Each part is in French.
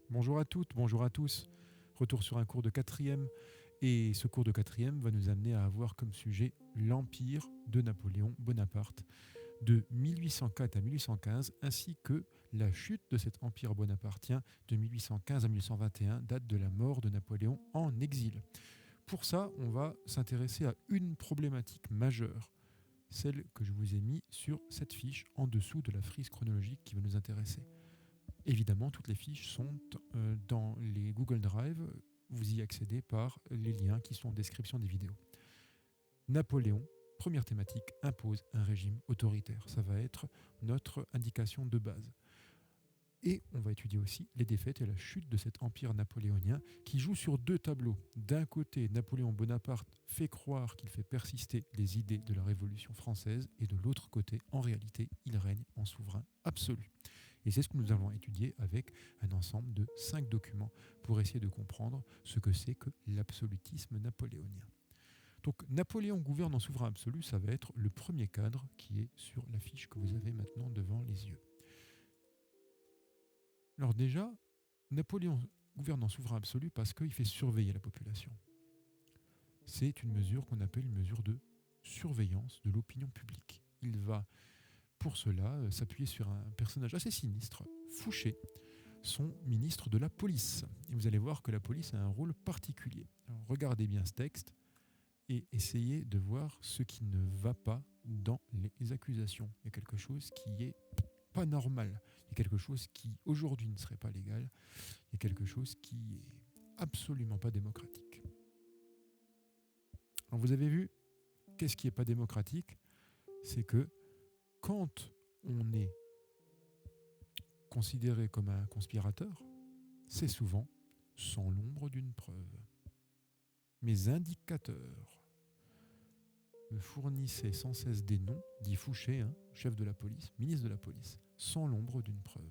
Bonjour à toutes, bonjour à tous. Retour sur un cours de quatrième. Et ce cours de quatrième va nous amener à avoir comme sujet l'Empire de Napoléon Bonaparte de 1804 à 1815, ainsi que la chute de cet empire bonapartien de 1815 à 1821, date de la mort de Napoléon en exil. Pour ça, on va s'intéresser à une problématique majeure, celle que je vous ai mis sur cette fiche en dessous de la frise chronologique qui va nous intéresser. Évidemment, toutes les fiches sont dans les Google Drive. Vous y accédez par les liens qui sont en description des vidéos. Napoléon, première thématique, impose un régime autoritaire. Ça va être notre indication de base. Et on va étudier aussi les défaites et la chute de cet empire napoléonien qui joue sur deux tableaux. D'un côté, Napoléon Bonaparte fait croire qu'il fait persister les idées de la Révolution française, et de l'autre côté, en réalité, il règne en souverain absolu. Et c'est ce que nous allons étudier avec un ensemble de 5 documents pour essayer de comprendre ce que c'est que l'absolutisme napoléonien. Donc Napoléon gouverne en souverain absolu, ça va être le premier cadre qui est sur la fiche que vous avez maintenant devant les yeux. Alors déjà, Napoléon gouverne en souverain absolu parce qu'il fait surveiller la population. C'est une mesure qu'on appelle une mesure de surveillance de l'opinion publique. Il va pour cela s'appuyer sur un personnage assez sinistre, Fouché, son ministre de la police. Et vous allez voir que la police a un rôle particulier. Alors, regardez bien ce texte et essayez de voir ce qui ne va pas dans les accusations. Il y a quelque chose qui est pas normal. Il y a quelque chose qui aujourd'hui ne serait pas légal. Il y a quelque chose qui est absolument pas démocratique. Alors vous avez vu, qu'est-ce qui est pas démocratique? C'est que quand on est considéré comme un conspirateur, c'est souvent sans l'ombre d'une preuve. Mes indicateurs me fournissaient sans cesse des noms, dit Fouché, chef de la police, ministre de la police, sans l'ombre d'une preuve.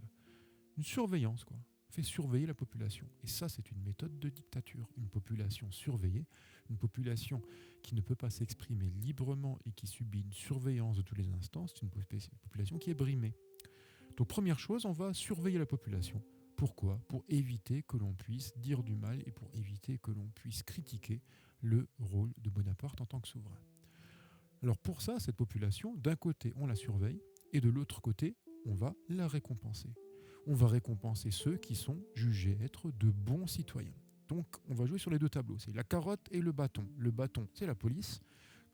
Une surveillance, quoi. Fait surveiller la population. Et ça, c'est une méthode de dictature. Une population surveillée, une population qui ne peut pas s'exprimer librement et qui subit une surveillance de tous les instants, c'est une population qui est brimée. Donc première chose, on va surveiller la population. Pourquoi? Pour éviter que l'on puisse dire du mal et pour éviter que l'on puisse critiquer le rôle de Bonaparte en tant que souverain. Alors pour ça, cette population, d'un côté, on la surveille et de l'autre côté, on va la récompenser. On va récompenser ceux qui sont jugés être de bons citoyens. Donc on va jouer sur les deux tableaux, c'est la carotte et le bâton. Le bâton, c'est la police.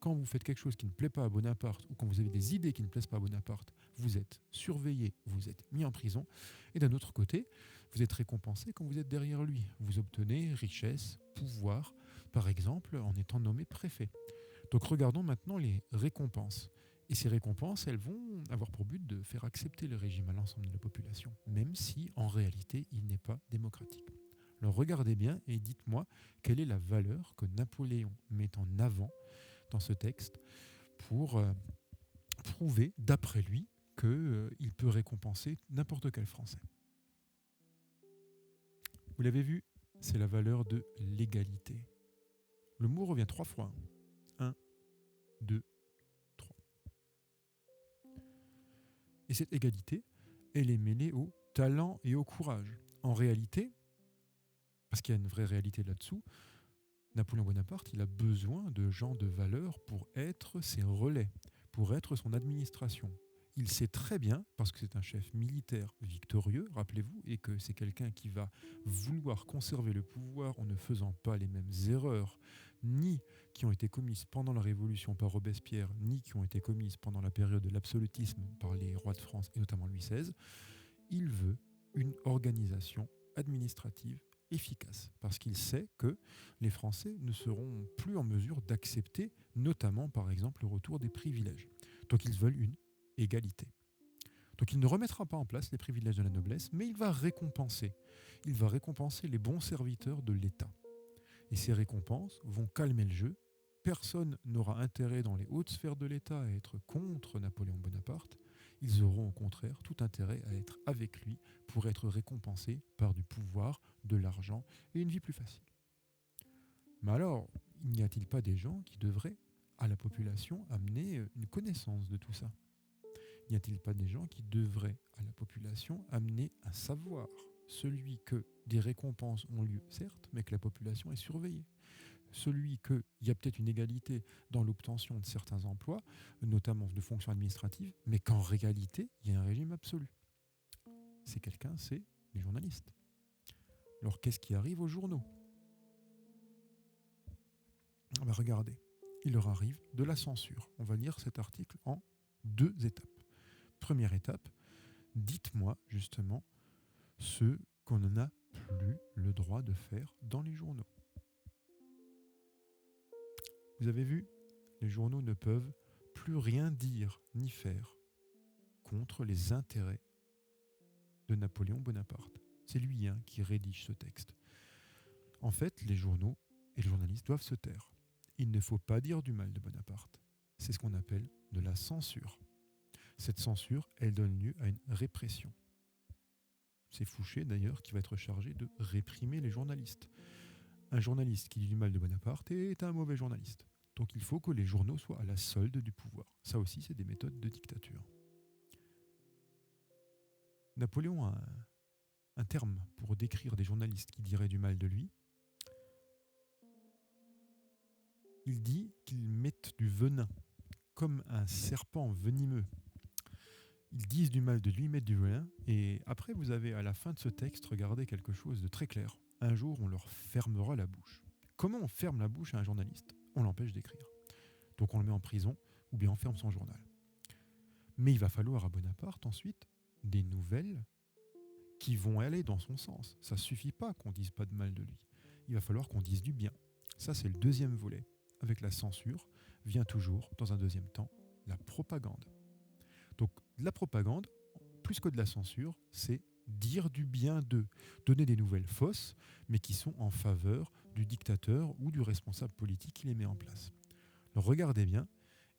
Quand vous faites quelque chose qui ne plaît pas à Bonaparte ou quand vous avez des idées qui ne plaisent pas à Bonaparte, vous êtes surveillé, vous êtes mis en prison. Et d'un autre côté, vous êtes récompensé quand vous êtes derrière lui. Vous obtenez richesse, pouvoir, par exemple en étant nommé préfet. Donc regardons maintenant les récompenses. Et ces récompenses, elles vont avoir pour but de faire accepter le régime à l'ensemble de la population, même si en réalité il n'est pas démocratique. Alors regardez bien et dites-moi quelle est la valeur que Napoléon met en avant dans ce texte pour prouver, d'après lui, qu'il peut récompenser n'importe quel Français. Vous l'avez vu, c'est la valeur de l'égalité. Le mot revient 3 fois. 1, 2, 3. Et cette égalité, elle est mêlée au talent et au courage. En réalité, parce qu'il y a une vraie réalité là-dessous, Napoléon Bonaparte, il a besoin de gens de valeur pour être ses relais, pour être son administration. Il sait très bien, parce que c'est un chef militaire victorieux, rappelez-vous, et que c'est quelqu'un qui va vouloir conserver le pouvoir en ne faisant pas les mêmes erreurs, ni qui ont été commises pendant la Révolution par Robespierre, ni qui ont été commises pendant la période de l'absolutisme par les rois de France, et notamment Louis XVI. Il veut une organisation administrative efficace, parce qu'il sait que les Français ne seront plus en mesure d'accepter, notamment par exemple, le retour des privilèges. Donc ils veulent une égalité. Donc il ne remettra pas en place les privilèges de la noblesse, mais il va récompenser. Il va récompenser les bons serviteurs de l'État. Et ces récompenses vont calmer le jeu. Personne n'aura intérêt dans les hautes sphères de l'État à être contre Napoléon Bonaparte. Ils auront au contraire tout intérêt à être avec lui pour être récompensés par du pouvoir, de l'argent et une vie plus facile. Mais alors, n'y a-t-il pas des gens qui devraient à la population amener une connaissance de tout ça? N'y a-t-il pas des gens qui devraient à la population amener un savoir celui que des récompenses ont lieu, certes, mais que la population est surveillée. Celui qu'il y a peut-être une égalité dans l'obtention de certains emplois, notamment de fonctions administratives, mais qu'en réalité, il y a un régime absolu. C'est les journalistes. Alors qu'est-ce qui arrive aux journaux ? Regardez, il leur arrive de la censure. On va lire cet article en 2 étapes. Première étape, dites-moi justement ce qu'on n'a plus le droit de faire dans les journaux. Vous avez vu, les journaux ne peuvent plus rien dire ni faire contre les intérêts de Napoléon Bonaparte. C'est lui qui rédige ce texte. En fait, les journaux et les journalistes doivent se taire. Il ne faut pas dire du mal de Bonaparte. C'est ce qu'on appelle de la censure. Cette censure, elle donne lieu à une répression. C'est Fouché d'ailleurs qui va être chargé de réprimer les journalistes. Un journaliste qui dit du mal de Bonaparte est un mauvais journaliste. Donc il faut que les journaux soient à la solde du pouvoir. Ça aussi, c'est des méthodes de dictature. Napoléon a un terme pour décrire des journalistes qui diraient du mal de lui. Il dit qu'ils mettent du venin, comme un serpent venimeux. Ils disent du mal de lui, mettent du venin, et après vous avez à la fin de ce texte, regardez quelque chose de très clair. Un jour, on leur fermera la bouche. Comment on ferme la bouche à un journaliste ? On l'empêche d'écrire. Donc on le met en prison, ou bien on ferme son journal. Mais il va falloir à Bonaparte ensuite des nouvelles qui vont aller dans son sens. Ça ne suffit pas qu'on ne dise pas de mal de lui. Il va falloir qu'on dise du bien. Ça, c'est le deuxième volet. Avec la censure, vient toujours, dans un deuxième temps, la propagande. Donc, la propagande, plus que de la censure, c'est dire du bien d'eux, donner des nouvelles fausses, mais qui sont en faveur du dictateur ou du responsable politique qui les met en place. Alors, regardez bien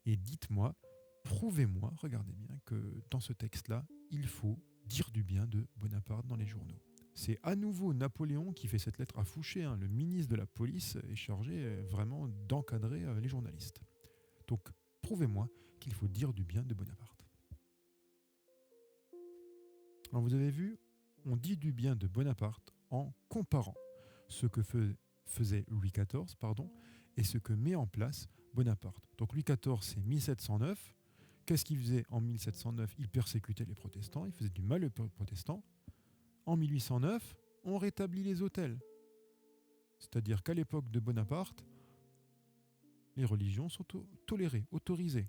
et dites-moi, prouvez-moi, regardez bien, que dans ce texte-là, il faut dire du bien de Bonaparte dans les journaux. C'est à nouveau Napoléon qui fait cette lettre à Fouché. Le ministre de la police est chargé vraiment d'encadrer les journalistes. Donc, prouvez-moi qu'il faut dire du bien de Bonaparte. Alors, vous avez vu, on dit du bien de Bonaparte en comparant ce que faisait Louis XIV et ce que met en place Bonaparte. Donc, Louis XIV, c'est 1709. Qu'est-ce qu'il faisait en 1709 ? Il persécutait les protestants, il faisait du mal aux protestants. En 1809, on rétablit les autels. C'est-à-dire qu'à l'époque de Bonaparte, les religions sont tolérées, autorisées.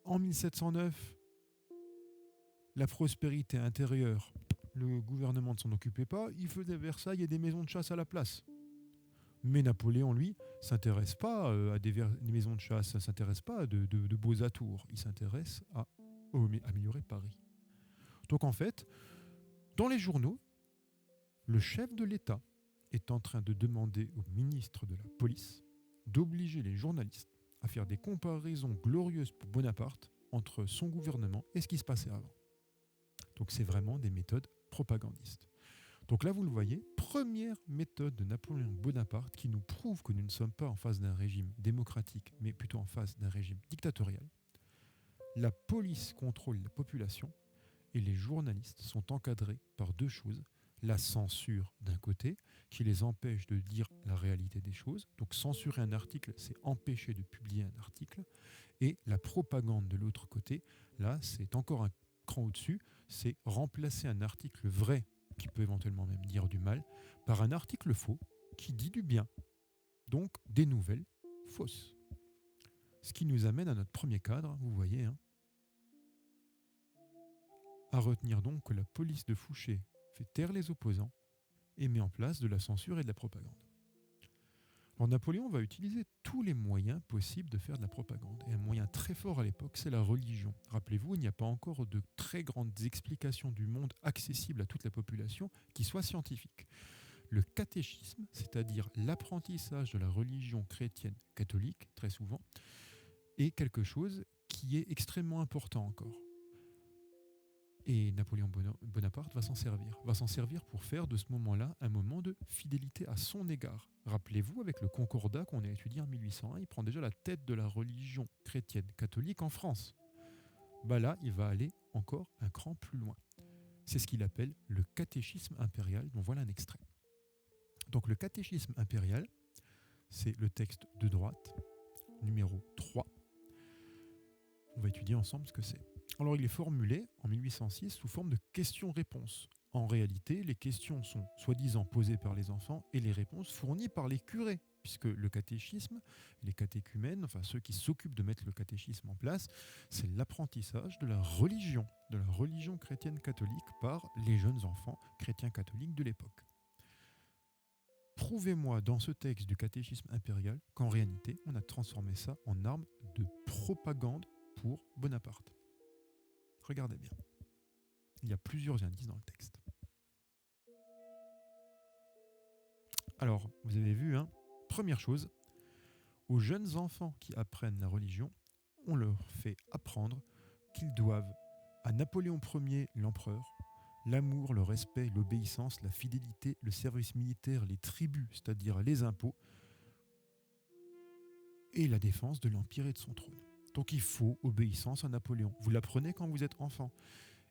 En 1709, la prospérité intérieure, le gouvernement ne s'en occupait pas, il faisait Versailles et des maisons de chasse à la place. Mais Napoléon, lui, ne s'intéresse pas à des maisons de chasse, ne s'intéresse pas à de beaux atours, il s'intéresse à améliorer Paris. Donc en fait, dans les journaux, le chef de l'État est en train de demander au ministre de la police d'obliger les journalistes à faire des comparaisons glorieuses pour Bonaparte entre son gouvernement et ce qui se passait avant. Donc c'est vraiment des méthodes propagandistes. Donc là, vous le voyez, première méthode de Napoléon Bonaparte qui nous prouve que nous ne sommes pas en face d'un régime démocratique, mais plutôt en face d'un régime dictatorial. La police contrôle la population et les journalistes sont encadrés par 2 choses. La censure d'un côté, qui les empêche de dire la réalité des choses. Donc censurer un article, c'est empêcher de publier un article. Et la propagande de l'autre côté, là, c'est encore un cran au-dessus, c'est remplacer un article vrai, qui peut éventuellement même dire du mal, par un article faux, qui dit du bien. Donc des nouvelles fausses. Ce qui nous amène à notre premier cadre, vous voyez, à retenir donc que la police de Fouché fait taire les opposants et met en place de la censure et de la propagande. Alors Napoléon va utiliser tous les moyens possibles de faire de la propagande. Et un moyen très fort à l'époque, c'est la religion. Rappelez-vous, il n'y a pas encore de très grandes explications du monde accessibles à toute la population qui soient scientifiques. Le catéchisme, c'est-à-dire l'apprentissage de la religion chrétienne catholique, très souvent, est quelque chose qui est extrêmement important encore. Et Napoléon Bonaparte va s'en servir pour faire de ce moment-là un moment de fidélité à son égard. Rappelez-vous, avec le Concordat qu'on a étudié en 1801, il prend déjà la tête de la religion chrétienne catholique en France. Là, il va aller encore un cran plus loin. C'est ce qu'il appelle le catéchisme impérial, dont voilà un extrait. Donc le catéchisme impérial, c'est le texte de droite, numéro 3. On va étudier ensemble ce que c'est. Alors il est formulé en 1806 sous forme de questions-réponses. En réalité, les questions sont soi-disant posées par les enfants et les réponses fournies par les curés, puisque le catéchisme, les catéchumènes, enfin ceux qui s'occupent de mettre le catéchisme en place, c'est l'apprentissage de la religion chrétienne catholique par les jeunes enfants chrétiens catholiques de l'époque. Prouvez-moi dans ce texte du catéchisme impérial qu'en réalité, on a transformé ça en arme de propagande pour Bonaparte. Regardez bien. Il y a plusieurs indices dans le texte. Alors, vous avez vu, première chose, aux jeunes enfants qui apprennent la religion, on leur fait apprendre qu'ils doivent à Napoléon Ier, l'empereur, l'amour, le respect, l'obéissance, la fidélité, le service militaire, les tributs, c'est-à-dire les impôts, et la défense de l'Empire et de son trône. Donc il faut obéissance à Napoléon. Vous l'apprenez quand vous êtes enfant.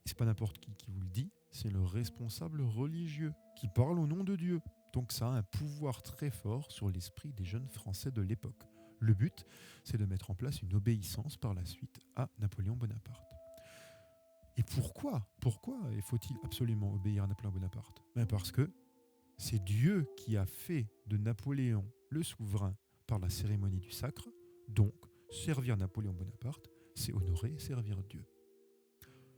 Et c'est pas n'importe qui vous le dit, c'est le responsable religieux qui parle au nom de Dieu. Donc ça a un pouvoir très fort sur l'esprit des jeunes Français de l'époque. Le but, c'est de mettre en place une obéissance par la suite à Napoléon Bonaparte. Et pourquoi faut-il absolument obéir à Napoléon Bonaparte ? Parce que c'est Dieu qui a fait de Napoléon le souverain par la cérémonie du sacre. Donc, servir Napoléon Bonaparte, c'est honorer et servir Dieu.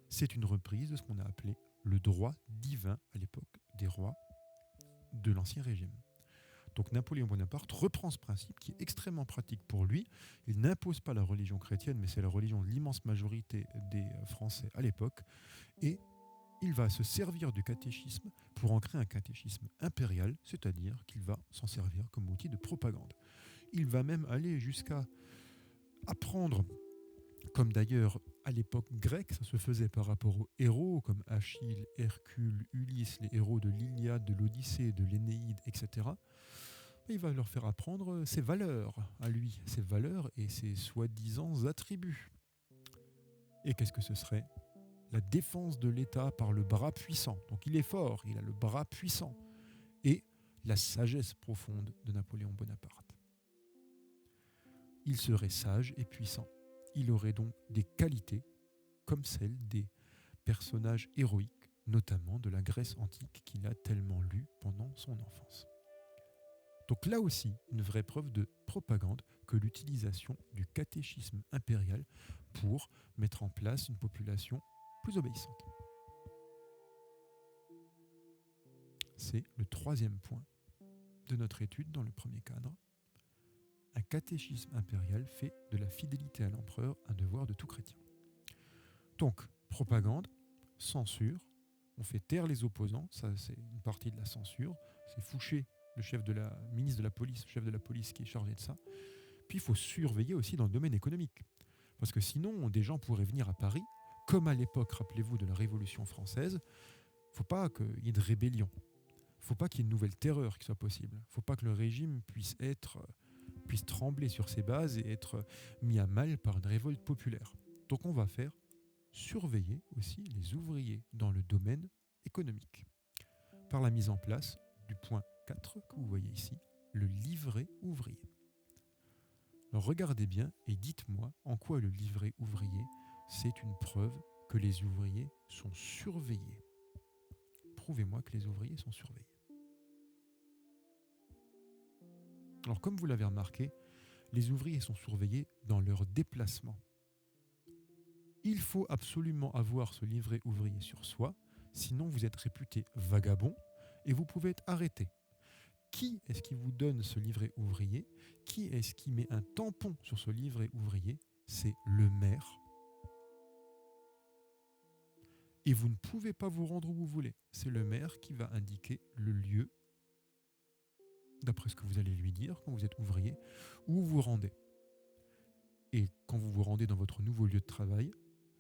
C'est une reprise de ce qu'on a appelé le droit divin à l'époque des rois de l'Ancien Régime. Donc Napoléon Bonaparte reprend ce principe qui est extrêmement pratique pour lui. Il n'impose pas la religion chrétienne, mais c'est la religion de l'immense majorité des Français à l'époque. Et il va se servir du catéchisme pour en créer un catéchisme impérial, c'est-à-dire qu'il va s'en servir comme outil de propagande. Il va même aller jusqu'à apprendre, comme d'ailleurs à l'époque grecque, ça se faisait par rapport aux héros comme Achille, Hercule, Ulysse, les héros de l'Iliade, de l'Odyssée, de l'Énéide, etc. Il va leur faire apprendre ses valeurs à lui, ses valeurs et ses soi-disant attributs. Et qu'est-ce que ce serait ? La défense de l'État par le bras puissant. Donc il est fort, il a le bras puissant. Et la sagesse profonde de Napoléon Bonaparte. Il serait sage et puissant. Il aurait donc des qualités comme celles des personnages héroïques, notamment de la Grèce antique qu'il a tellement lu pendant son enfance. Donc là aussi, une vraie preuve de propagande que l'utilisation du catéchisme impérial pour mettre en place une population plus obéissante. C'est le troisième point de notre étude dans le premier cadre. Un catéchisme impérial fait de la fidélité à l'empereur un devoir de tout chrétien. Donc, propagande, censure, on fait taire les opposants, ça c'est une partie de la censure, c'est Fouché, ministre de la police, chef de la police qui est chargé de ça. Puis il faut surveiller aussi dans le domaine économique. Parce que sinon, des gens pourraient venir à Paris, comme à l'époque, rappelez-vous, de la Révolution française. Il ne faut pas qu'il y ait de rébellion. Il ne faut pas qu'il y ait une nouvelle terreur qui soit possible. Il ne faut pas que le régime puisse trembler sur ses bases et être mis à mal par une révolte populaire. Donc on va faire surveiller aussi les ouvriers dans le domaine économique. Par la mise en place du point 4 que vous voyez ici, le livret ouvrier. Alors regardez bien et dites-moi en quoi le livret ouvrier, c'est une preuve que les ouvriers sont surveillés. Prouvez-moi que les ouvriers sont surveillés. Alors comme vous l'avez remarqué, les ouvriers sont surveillés dans leurs déplacements. Il faut absolument avoir ce livret ouvrier sur soi, sinon vous êtes réputé vagabond et vous pouvez être arrêté. Qui est-ce qui vous donne ce livret ouvrier ? Qui est-ce qui met un tampon sur ce livret ouvrier ? C'est le maire. Et vous ne pouvez pas vous rendre où vous voulez. C'est le maire qui va indiquer le lieu, d'après ce que vous allez lui dire quand vous êtes ouvrier, où vous vous rendez. Et quand vous vous rendez dans votre nouveau lieu de travail,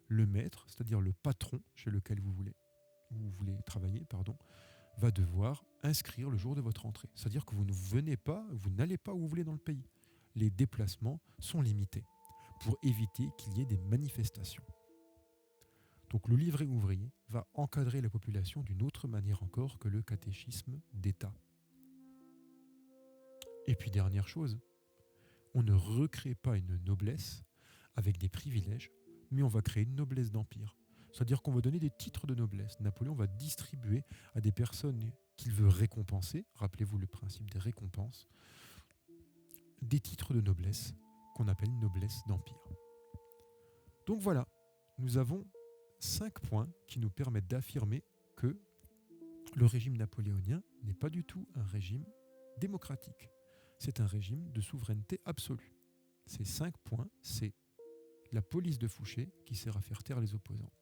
le maître, c'est-à-dire le patron chez lequel vous voulez travailler, va devoir inscrire le jour de votre entrée. C'est-à-dire que vous n'allez pas où vous voulez dans le pays. Les déplacements sont limités pour éviter qu'il y ait des manifestations. Donc le livret ouvrier va encadrer la population d'une autre manière encore que le catéchisme d'État. Et puis dernière chose, on ne recrée pas une noblesse avec des privilèges, mais on va créer une noblesse d'empire. C'est-à-dire qu'on va donner des titres de noblesse. Napoléon va distribuer à des personnes qu'il veut récompenser, rappelez-vous le principe des récompenses, des titres de noblesse qu'on appelle noblesse d'empire. Donc voilà, nous avons 5 points qui nous permettent d'affirmer que le régime napoléonien n'est pas du tout un régime démocratique. C'est un régime de souveraineté absolue. Ces 5 points, c'est la police de Fouché qui sert à faire taire les opposants,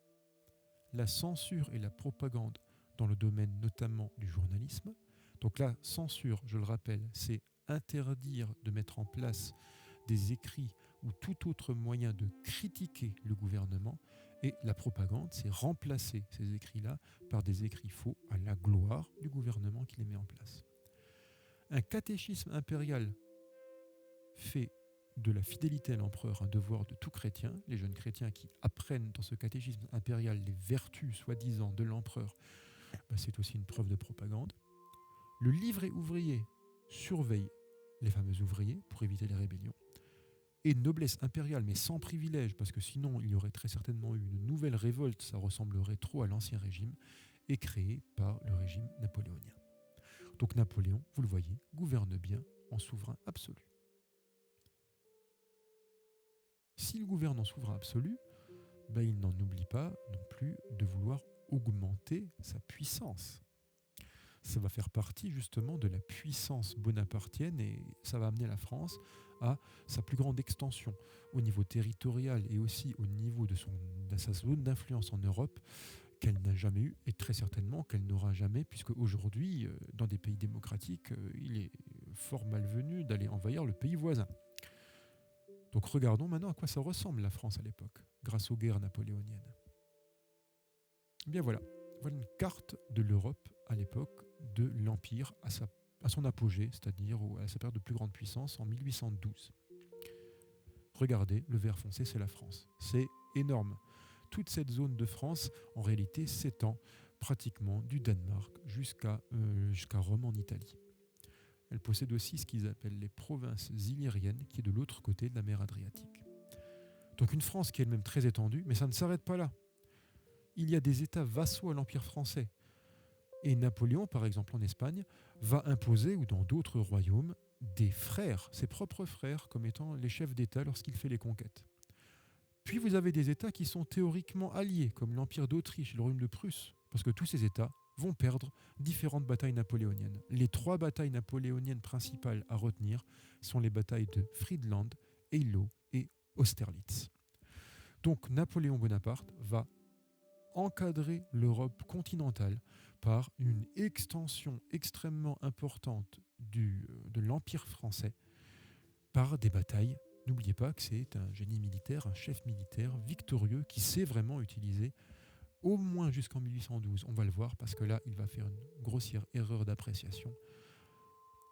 la censure et la propagande dans le domaine notamment du journalisme. Donc la censure, je le rappelle, c'est interdire de mettre en place des écrits ou tout autre moyen de critiquer le gouvernement, et la propagande, c'est remplacer ces écrits-là par des écrits faux à la gloire du gouvernement qui les met en place. Un catéchisme impérial fait de la fidélité à l'empereur un devoir de tout chrétien. Les jeunes chrétiens qui apprennent dans ce catéchisme impérial les vertus soi-disant de l'empereur, c'est aussi une preuve de propagande. Le livret ouvrier surveille les fameux ouvriers pour éviter les rébellions. Et noblesse impériale, mais sans privilège, parce que sinon il y aurait très certainement eu une nouvelle révolte, ça ressemblerait trop à l'ancien régime, est créée par le régime napoléonien. Donc Napoléon, vous le voyez, gouverne bien en souverain absolu. S'il gouverne en souverain absolu, il n'en oublie pas non plus de vouloir augmenter sa puissance. Ça va faire partie justement de la puissance bonapartienne et ça va amener la France à sa plus grande extension au niveau territorial et aussi au niveau de sa zone d'influence en Europe qu'elle n'a jamais eue et très certainement qu'elle n'aura jamais, puisque aujourd'hui, dans des pays démocratiques, il est fort malvenu d'aller envahir le pays voisin. Donc regardons maintenant à quoi ça ressemble la France à l'époque, grâce aux guerres napoléoniennes. Bien voilà une carte de l'Europe à l'époque de l'Empire à son apogée, c'est-à-dire à sa période de plus grande puissance en 1812. Regardez, le vert foncé, c'est la France. C'est énorme. Toute cette zone de France, en réalité, s'étend pratiquement du Danemark jusqu'à Rome en Italie. Elle possède aussi ce qu'ils appellent les provinces illyriennes, qui est de l'autre côté de la mer Adriatique. Donc une France qui est elle-même très étendue, mais ça ne s'arrête pas là. Il y a des États vassaux à l'Empire français. Et Napoléon, par exemple en Espagne, va imposer, ou dans d'autres royaumes, des frères, ses propres frères, comme étant les chefs d'État lorsqu'il fait les conquêtes. Puis vous avez des États qui sont théoriquement alliés, comme l'Empire d'Autriche et le royaume de Prusse, parce que tous ces États vont perdre différentes batailles napoléoniennes. Les 3 batailles napoléoniennes principales à retenir sont les batailles de Friedland, Eylau et Austerlitz. Donc Napoléon Bonaparte va encadrer l'Europe continentale par une extension extrêmement importante de l'Empire français par des batailles. N'oubliez pas que c'est un génie militaire, un chef militaire victorieux qui sait vraiment utiliser, au moins jusqu'en 1812, on va le voir parce que là il va faire une grossière erreur d'appréciation,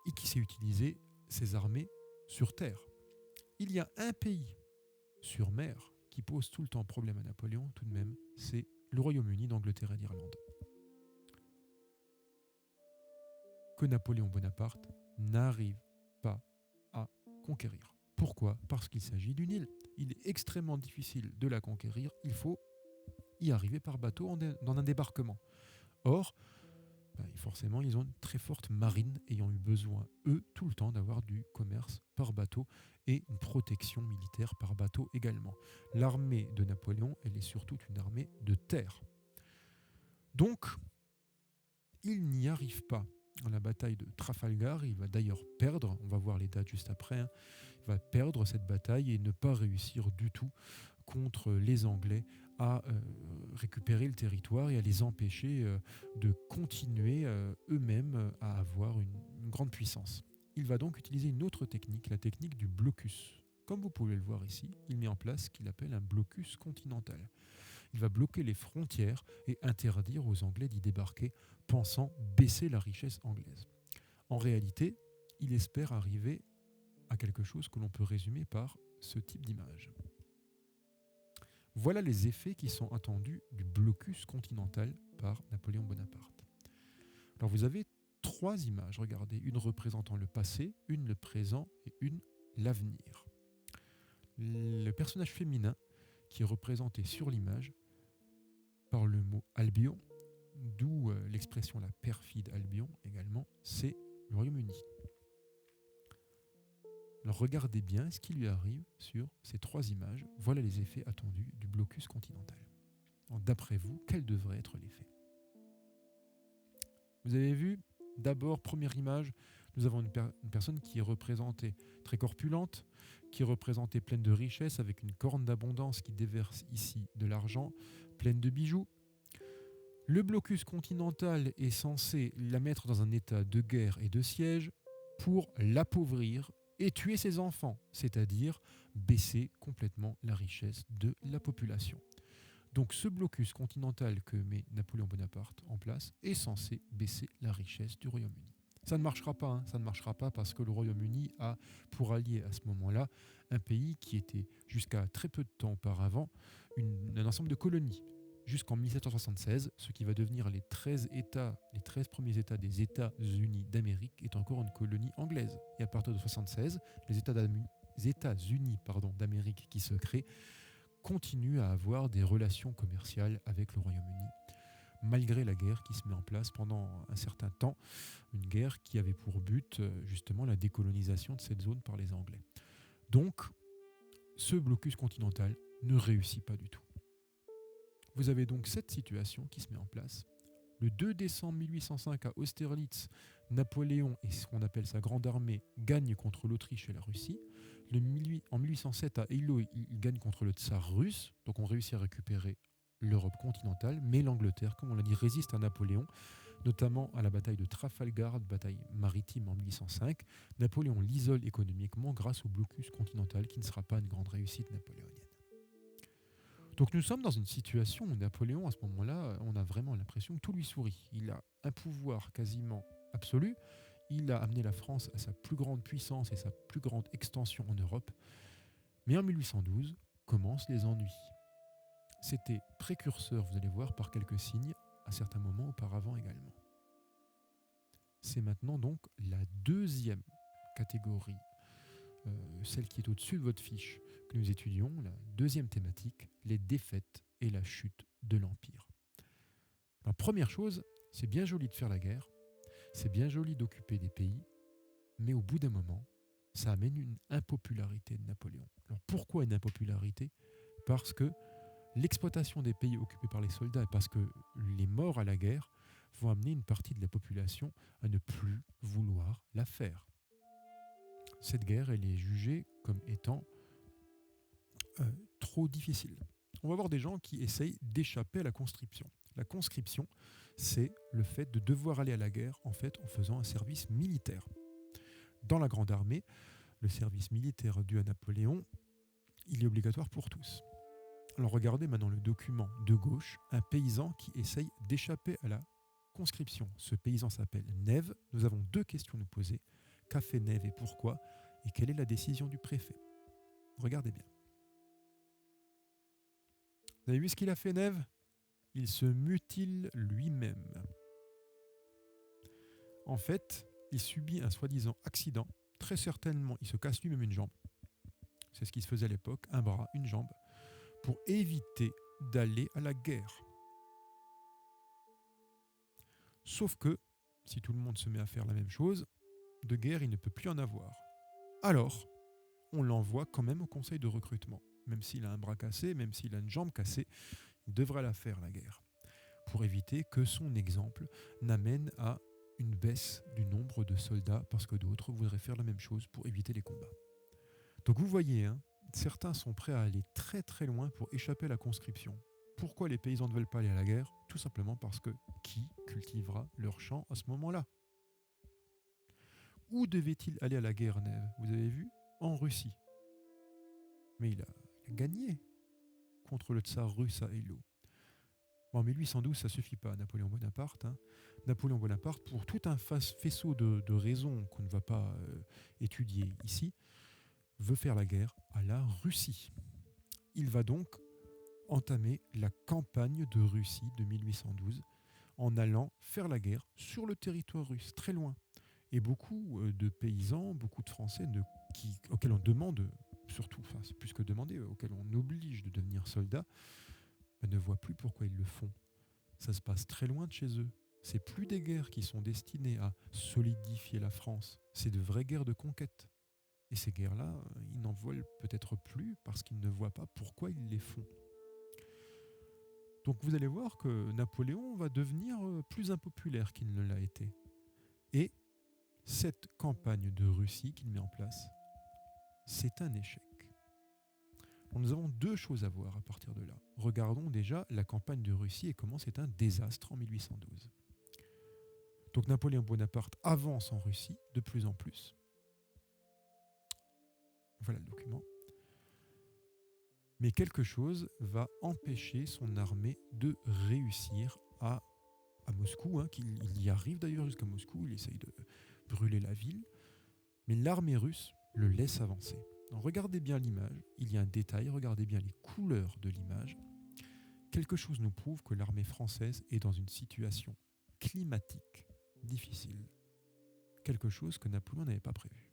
et qui sait utiliser ses armées sur terre. Il y a un pays sur mer qui pose tout le temps problème à Napoléon, tout de même, c'est le Royaume-Uni d'Angleterre et d'Irlande, que Napoléon Bonaparte n'arrive pas à conquérir. Pourquoi ? Parce qu'il s'agit d'une île. Il est extrêmement difficile de la conquérir, il faut y arriver par bateau dans un débarquement. Or, forcément, ils ont une très forte marine ayant eu besoin, eux, tout le temps d'avoir du commerce par bateau et une protection militaire par bateau également. L'armée de Napoléon, elle est surtout une armée de terre. Donc, il n'y arrive pas. Dans la bataille de Trafalgar, il va d'ailleurs perdre, on va voir les dates juste après, il va perdre cette bataille et ne pas réussir du tout contre les Anglais à récupérer le territoire et à les empêcher de continuer eux-mêmes à avoir une grande puissance. Il va donc utiliser une autre technique, la technique du blocus. Comme vous pouvez le voir ici, il met en place ce qu'il appelle un blocus continental. Il va bloquer les frontières et interdire aux Anglais d'y débarquer, pensant baisser la richesse anglaise. En réalité, il espère arriver à quelque chose que l'on peut résumer par ce type d'image. Voilà les effets qui sont attendus du blocus continental par Napoléon Bonaparte. Alors vous avez 3 images, regardez, une représentant le passé, une le présent et une l'avenir. Le personnage féminin qui est représenté sur l'image par le mot Albion, d'où l'expression la perfide Albion également, c'est le Royaume-Uni. Alors regardez bien ce qui lui arrive sur ces 3 images. Voilà les effets attendus du blocus continental. Alors, d'après vous, quel devrait être l'effet ? Vous avez vu, d'abord, première image, nous avons une personne qui est représentée très corpulente, qui est représentée pleine de richesses, avec une corne d'abondance qui déverse ici de l'argent, pleine de bijoux. Le blocus continental est censé la mettre dans un état de guerre et de siège pour l'appauvrir et tuer ses enfants, c'est-à-dire baisser complètement la richesse de la population. Donc ce blocus continental que met Napoléon Bonaparte en place est censé baisser la richesse du Royaume-Uni. Ça ne marchera pas, ça ne marchera pas parce que le Royaume-Uni a pour allié à ce moment-là un pays qui était jusqu'à très peu de temps auparavant un ensemble de colonies. Jusqu'en 1776, ce qui va devenir les 13 premiers États des États-Unis d'Amérique est encore une colonie anglaise. Et à partir de 1976, les États-Unis d'Amérique qui se créent continuent à avoir des relations commerciales avec le Royaume-Uni, malgré la guerre qui se met en place pendant un certain temps, une guerre qui avait pour but justement la décolonisation de cette zone par les Anglais. Donc, ce blocus continental ne réussit pas du tout. Vous avez donc cette situation qui se met en place. Le 2 décembre 1805 à Austerlitz, Napoléon et ce qu'on appelle sa grande armée gagnent contre l'Autriche et la Russie. En 1807 à Eylau, il gagne contre le tsar russe, donc on réussit à récupérer l'Europe continentale, mais l'Angleterre, comme on l'a dit, résiste à Napoléon, notamment à la bataille de Trafalgar, bataille maritime en 1805. Napoléon l'isole économiquement grâce au blocus continental qui ne sera pas une grande réussite napoléonienne. Donc nous sommes dans une situation où Napoléon, à ce moment-là, on a vraiment l'impression que tout lui sourit. Il a un pouvoir quasiment absolu. Il a amené la France à sa plus grande puissance et sa plus grande extension en Europe. Mais en 1812, commencent les ennuis. C'était précurseur, vous allez voir, par quelques signes, à certains moments auparavant également. C'est maintenant donc la deuxième catégorie, celle qui est au-dessus de votre fiche, que nous étudions, la deuxième thématique, les défaites et la chute de l'Empire. Alors, première chose, c'est bien joli de faire la guerre, c'est bien joli d'occuper des pays, mais au bout d'un moment, ça amène une impopularité de Napoléon. Alors pourquoi une impopularité ? Parce que l'exploitation des pays occupés par les soldats, parce que les morts à la guerre vont amener une partie de la population à ne plus vouloir la faire. Cette guerre, elle est jugée comme étant trop difficile. On va voir des gens qui essayent d'échapper à la conscription. La conscription, c'est le fait de devoir aller à la guerre en faisant un service militaire. Dans la Grande Armée, le service militaire dû à Napoléon, il est obligatoire pour tous. Alors regardez maintenant le document de gauche, un paysan qui essaye d'échapper à la conscription. Ce paysan s'appelle Nève. Nous avons 2 questions à nous poser. Qu'a fait Nève et pourquoi ? Et quelle est la décision du préfet ? Regardez bien. Vous avez vu ce qu'il a fait, Nève ? Il se mutile lui-même. En fait, il subit un soi-disant accident. Très certainement, il se casse lui-même une jambe. C'est ce qui se faisait à l'époque, un bras, une jambe, pour éviter d'aller à la guerre. Sauf que, si tout le monde se met à faire la même chose, de guerre, il ne peut plus en avoir. Alors, on l'envoie quand même au conseil de recrutement. Même s'il a un bras cassé, même s'il a une jambe cassée, il devrait la faire, la guerre, pour éviter que son exemple n'amène à une baisse du nombre de soldats parce que d'autres voudraient faire la même chose pour éviter les combats. Donc vous voyez, certains sont prêts à aller très très loin pour échapper à la conscription. Pourquoi les paysans ne veulent pas aller à la guerre ? Tout simplement parce que qui cultivera leur champ à ce moment-là ? Où devait-il aller à la guerre, Nève ? Vous avez vu ? En Russie. Mais il a gagné contre le tsar russe à Eylau. En 1812, ça ne suffit pas à Napoléon Bonaparte. Napoléon Bonaparte, pour tout un faisceau de raisons qu'on ne va pas étudier ici, veut faire la guerre à la Russie. Il va donc entamer la campagne de Russie de 1812 en allant faire la guerre sur le territoire russe, très loin. Et beaucoup de paysans, beaucoup de Français auxquels on demande, surtout, enfin c'est plus que demander, auxquels on oblige de devenir soldats, ne voient plus pourquoi ils le font. Ça se passe très loin de chez eux. C'est plus des guerres qui sont destinées à solidifier la France, c'est de vraies guerres de conquête. Et ces guerres-là, ils n'en veulent peut-être plus parce qu'ils ne voient pas pourquoi ils les font. Donc vous allez voir que Napoléon va devenir plus impopulaire qu'il ne l'a été. Et cette campagne de Russie qu'il met en place, c'est un échec. Donc nous avons deux choses à voir à partir de là. Regardons déjà la campagne de Russie et comment c'est un désastre en 1812. Donc Napoléon Bonaparte avance en Russie de plus en plus. Voilà le document. Mais quelque chose va empêcher son armée de réussir à Moscou, qu'il y arrive d'ailleurs jusqu'à Moscou, il essaye de brûler la ville, mais l'armée russe le laisse avancer. Donc regardez bien l'image, il y a un détail, regardez bien les couleurs de l'image. Quelque chose nous prouve que l'armée française est dans une situation climatique difficile. Quelque chose que Napoléon n'avait pas prévu.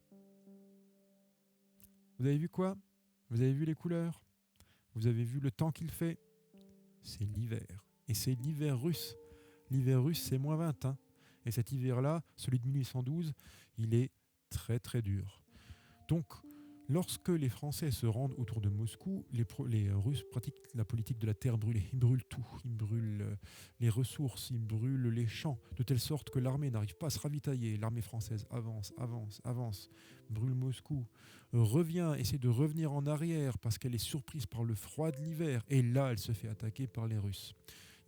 Vous avez vu quoi ? Vous avez vu les couleurs ? Vous avez vu le temps qu'il fait ? C'est l'hiver. Et c'est l'hiver russe. L'hiver russe, c'est moins 20. Et cet hiver-là, celui de 1812, il est très très dur. Donc, lorsque les Français se rendent autour de Moscou, les Russes pratiquent la politique de la terre brûlée. Ils brûlent tout. Ils brûlent les ressources, ils brûlent les champs, de telle sorte que l'armée n'arrive pas à se ravitailler. L'armée française avance, brûle Moscou, revient, essaie de revenir en arrière parce qu'elle est surprise par le froid de l'hiver. Et là, elle se fait attaquer par les Russes.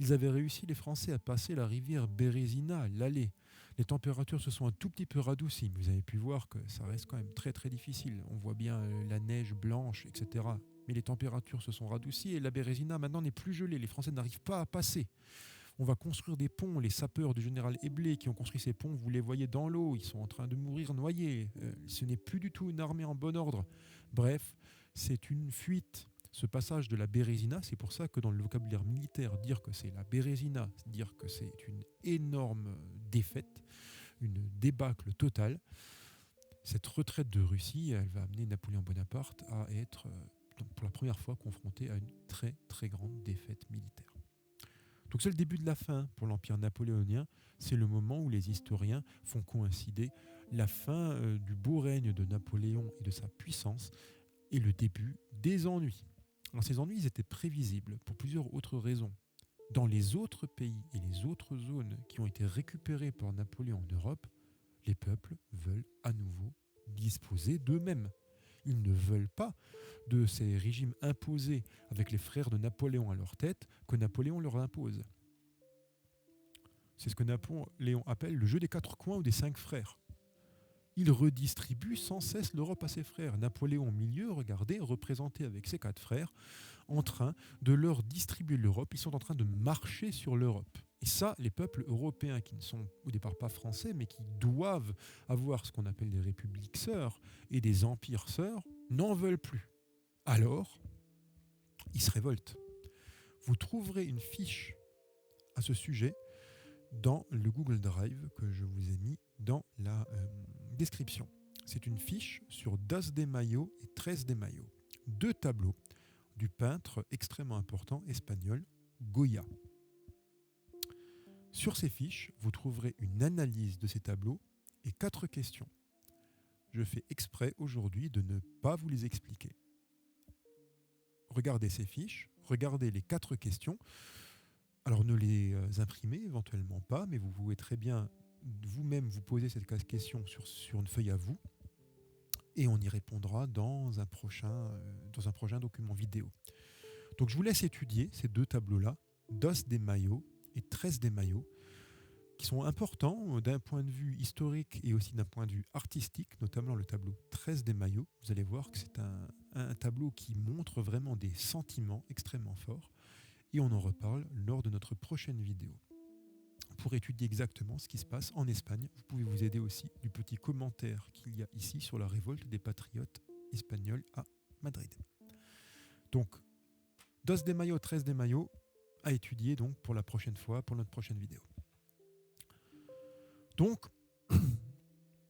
Ils avaient réussi, les Français, à passer la rivière Bérésina, l'Allée. Les températures se sont un tout petit peu radoucies. Vous avez pu voir que ça reste quand même très très difficile. On voit bien la neige blanche, etc. Mais les températures se sont radoucies et la Bérésina maintenant n'est plus gelée. Les Français n'arrivent pas à passer. On va construire des ponts. Les sapeurs du général Eblé qui ont construit ces ponts, vous les voyez dans l'eau. Ils sont en train de mourir noyés. Ce n'est plus du tout une armée en bon ordre. Bref, c'est une fuite. Ce passage de la Bérésina, c'est pour ça que dans le vocabulaire militaire, dire que c'est la Bérésina, dire que c'est une énorme défaite, une débâcle totale. Cette retraite de Russie, elle va amener Napoléon Bonaparte à être, pour la première fois, confronté à une très très grande défaite militaire. Donc c'est le début de la fin pour l'Empire napoléonien. C'est le moment où les historiens font coïncider la fin du beau règne de Napoléon et de sa puissance et le début des ennuis. Alors ces ennuis, ils étaient prévisibles pour plusieurs autres raisons. Dans les autres pays et les autres zones qui ont été récupérées par Napoléon en Europe, les peuples veulent à nouveau disposer d'eux-mêmes. Ils ne veulent pas de ces régimes imposés avec les frères de Napoléon à leur tête que Napoléon leur impose. C'est ce que Napoléon appelle le jeu des 4 coins ou des 5 frères. Il redistribue sans cesse l'Europe à ses frères. Napoléon au milieu, regardez, représenté avec ses 4 frères, en train de leur distribuer l'Europe. Ils sont en train de marcher sur l'Europe. Et ça, les peuples européens qui ne sont au départ pas français, mais qui doivent avoir ce qu'on appelle des républiques sœurs et des empires sœurs, n'en veulent plus. Alors, ils se révoltent. Vous trouverez une fiche à ce sujet dans le Google Drive que je vous ai mis dans la description. C'est une fiche sur 12 de Mayo et 13 de Mayo. 2 tableaux du peintre extrêmement important espagnol Goya. Sur ces fiches, vous trouverez une analyse de ces tableaux et 4 questions. Je fais exprès aujourd'hui de ne pas vous les expliquer. Regardez ces fiches, regardez les 4 questions. Alors ne les imprimez éventuellement pas, mais vous pouvez très bien vous-même vous poser cette question sur une feuille à vous et on y répondra dans un prochain document vidéo. Donc je vous laisse étudier ces 2 tableaux-là, 12 de Mayo et 13 de Mayo, qui sont importants d'un point de vue historique et aussi d'un point de vue artistique, notamment le tableau 13 de Mayo. Vous allez voir que c'est un tableau qui montre vraiment des sentiments extrêmement forts. Et on en reparle lors de notre prochaine vidéo. Pour étudier exactement ce qui se passe en Espagne, vous pouvez vous aider aussi du petit commentaire qu'il y a ici sur la révolte des patriotes espagnols à Madrid. Donc, Dos de Mayo, Tres de Mayo, à étudier donc pour la prochaine fois, pour notre prochaine vidéo. Donc,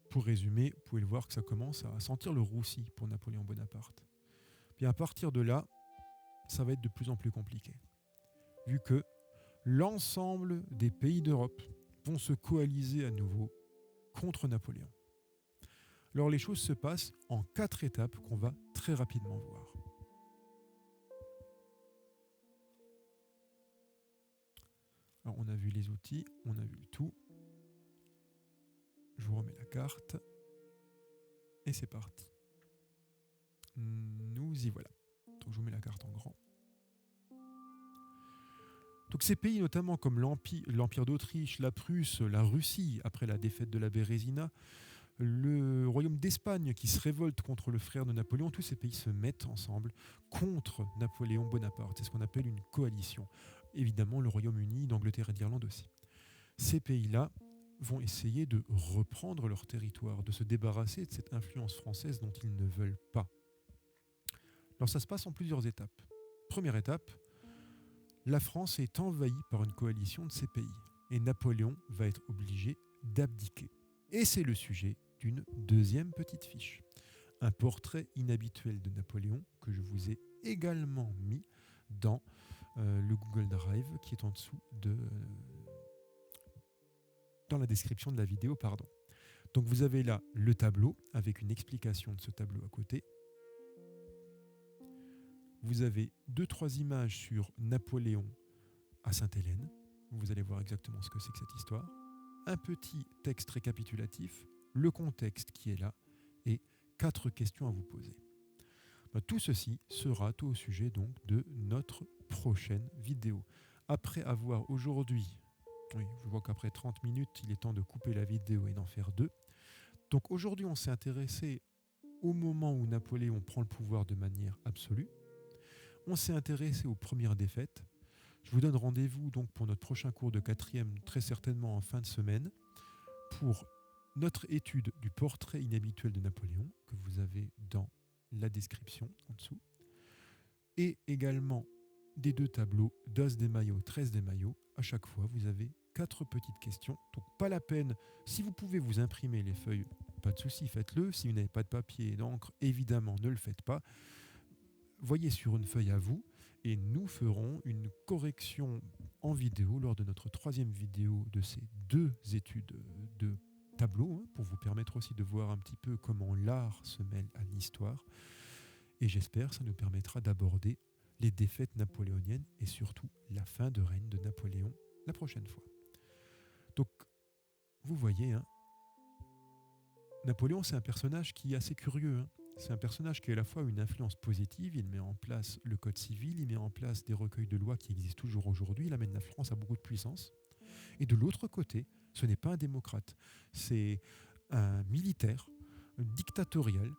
pour résumer, vous pouvez le voir que ça commence à sentir le roussi pour Napoléon Bonaparte. Puis à partir de là, ça va être de plus en plus compliqué, vu que l'ensemble des pays d'Europe vont se coaliser à nouveau contre Napoléon. Alors les choses se passent en 4 étapes qu'on va très rapidement voir. Alors on a vu les outils, on a vu le tout. Je vous remets la carte. Et c'est parti. Nous y voilà. Donc je vous mets la carte en grand. Donc ces pays, notamment comme l'Empire d'Autriche, la Prusse, la Russie, après la défaite de la Bérésina, le royaume d'Espagne qui se révolte contre le frère de Napoléon, tous ces pays se mettent ensemble contre Napoléon Bonaparte. C'est ce qu'on appelle une coalition. Évidemment, le Royaume-Uni, d'Angleterre et d'Irlande aussi. Ces pays-là vont essayer de reprendre leur territoire, de se débarrasser de cette influence française dont ils ne veulent pas. Alors ça se passe en plusieurs étapes. Première étape, la France est envahie par une coalition de ces pays et Napoléon va être obligé d'abdiquer. Et c'est le sujet d'une deuxième petite fiche. Un portrait inhabituel de Napoléon que je vous ai également mis dans le Google Drive qui est en dessous dans la description de la vidéo. Donc vous avez là le tableau avec une explication de ce tableau à côté. Vous avez 2-3 images sur Napoléon à Sainte-Hélène. Vous allez voir exactement ce que c'est que cette histoire. Un petit texte récapitulatif, le contexte qui est là et 4 questions à vous poser. Tout ceci sera tout au sujet donc de notre prochaine vidéo. Après avoir aujourd'hui, oui, je vois qu'après 30 minutes, il est temps de couper la vidéo et d'en faire 2. Donc aujourd'hui, on s'est intéressé au moment où Napoléon prend le pouvoir de manière absolue. On s'est intéressé aux premières défaites. Je vous donne rendez-vous donc pour notre prochain cours de 4e, très certainement en fin de semaine, pour notre étude du portrait inhabituel de Napoléon, que vous avez dans la description en dessous, et également des 2 tableaux, Dos de Mayo, Tres de Mayo. À chaque fois, vous avez 4 petites questions. Donc pas la peine, si vous pouvez vous imprimer les feuilles, pas de souci, faites-le. Si vous n'avez pas de papier et d'encre, évidemment, ne le faites pas. Voyez sur une feuille à vous et nous ferons une correction en vidéo lors de notre 3e vidéo de ces 2 études de tableaux pour vous permettre aussi de voir un petit peu comment l'art se mêle à l'histoire. Et j'espère que ça nous permettra d'aborder les défaites napoléoniennes et surtout la fin de règne de Napoléon la prochaine fois. Donc, vous voyez, Napoléon, c'est un personnage qui est assez curieux. C'est un personnage qui a à la fois une influence positive, il met en place le code civil, il met en place des recueils de lois qui existent toujours aujourd'hui, il amène la France à beaucoup de puissance. Et de l'autre côté, ce n'est pas un démocrate, c'est un militaire dictatorial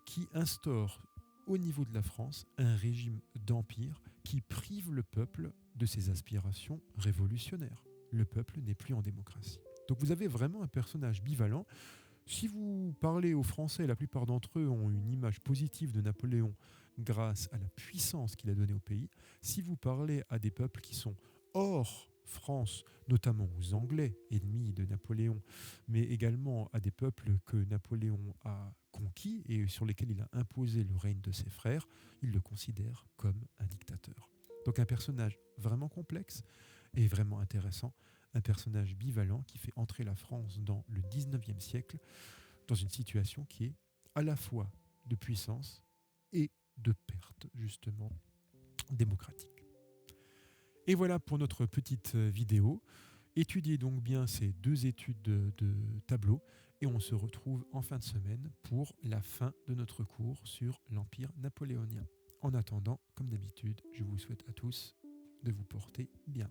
qui instaure au niveau de la France un régime d'empire qui prive le peuple de ses aspirations révolutionnaires. Le peuple n'est plus en démocratie. Donc vous avez vraiment un personnage bivalent. Si vous parlez aux Français, la plupart d'entre eux ont une image positive de Napoléon grâce à la puissance qu'il a donnée au pays. Si vous parlez à des peuples qui sont hors France, notamment aux Anglais, ennemis de Napoléon, mais également à des peuples que Napoléon a conquis et sur lesquels il a imposé le règne de ses frères, il le considère comme un dictateur. Donc un personnage vraiment complexe et vraiment intéressant. Un personnage bivalent qui fait entrer la France dans le 19e siècle dans une situation qui est à la fois de puissance et de perte, justement, démocratique. Et voilà pour notre petite vidéo. Étudiez donc bien ces 2 études de tableau et on se retrouve en fin de semaine pour la fin de notre cours sur l'Empire napoléonien. En attendant, comme d'habitude, je vous souhaite à tous de vous porter bien.